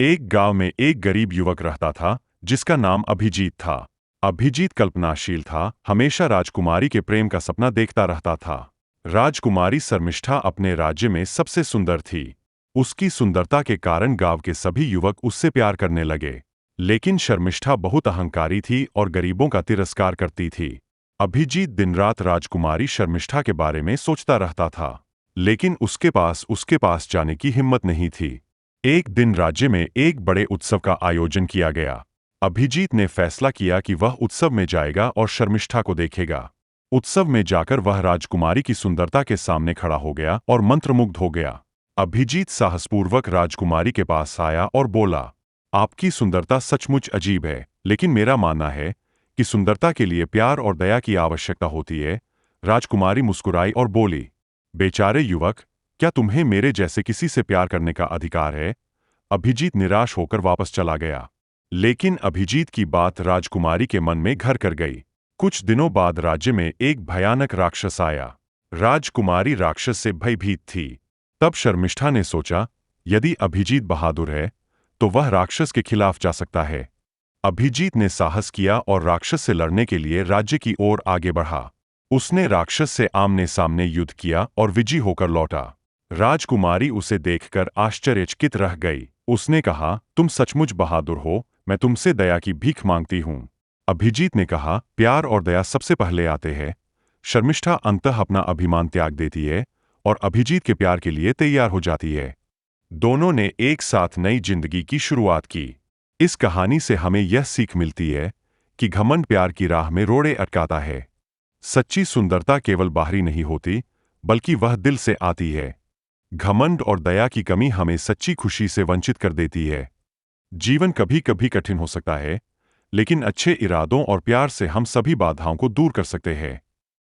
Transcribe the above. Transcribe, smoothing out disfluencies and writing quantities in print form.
एक गांव में एक गरीब युवक रहता था जिसका नाम अभिजीत था। अभिजीत कल्पनाशील था, हमेशा राजकुमारी के प्रेम का सपना देखता रहता था। राजकुमारी शर्मिष्ठा अपने राज्य में सबसे सुंदर थी। उसकी सुंदरता के कारण गांव के सभी युवक उससे प्यार करने लगे। लेकिन शर्मिष्ठा बहुत अहंकारी थी और गरीबों का तिरस्कार करती थी। अभिजीत दिन रात राजकुमारी शर्मिष्ठा के बारे में सोचता रहता था, लेकिन उसके पास जाने की हिम्मत नहीं थी। एक दिन राज्य में एक बड़े उत्सव का आयोजन किया गया। अभिजीत ने फैसला किया कि वह उत्सव में जाएगा और शर्मिष्ठा को देखेगा। उत्सव में जाकर वह राजकुमारी की सुंदरता के सामने खड़ा हो गया और मंत्रमुग्ध हो गया। अभिजीत साहसपूर्वक राजकुमारी के पास आया और बोला, आपकी सुंदरता सचमुच अजीब है, लेकिन मेरा मानना है कि सुंदरता के लिए प्यार और दया की आवश्यकता होती है। राजकुमारी मुस्कुराई और बोली, बेचारे युवक, क्या तुम्हें मेरे जैसे किसी से प्यार करने का अधिकार है? अभिजीत निराश होकर वापस चला गया। लेकिन अभिजीत की बात राजकुमारी के मन में घर कर गई। कुछ दिनों बाद राज्य में एक भयानक राक्षस आया। राजकुमारी राक्षस से भयभीत थी। तब शर्मिष्ठा ने सोचा, यदि अभिजीत बहादुर है तो वह राक्षस के खिलाफ जा सकता है। अभिजीत ने साहस किया और राक्षस से लड़ने के लिए राज्य की ओर आगे बढ़ा। उसने राक्षस से आमने सामने युद्ध किया और विजयी होकर लौटा। राजकुमारी उसे देखकर आश्चर्यचकित रह गई। उसने कहा, तुम सचमुच बहादुर हो, मैं तुमसे दया की भीख मांगती हूँ। अभिजीत ने कहा, प्यार और दया सबसे पहले आते हैं। शर्मिष्ठा अंततः अपना अभिमान त्याग देती है और अभिजीत के प्यार के लिए तैयार हो जाती है। दोनों ने एक साथ नई जिंदगी की शुरुआत की। इस कहानी से हमें यह सीख मिलती है कि घमंड प्यार की राह में रोड़े अटकाता है। सच्ची सुंदरता केवल बाहरी नहीं होती, बल्कि वह दिल से आती है। घमंड और दया की कमी हमें सच्ची खुशी से वंचित कर देती है। जीवन कभी कभी कठिन हो सकता है, लेकिन अच्छे इरादों और प्यार से हम सभी बाधाओं को दूर कर सकते हैं।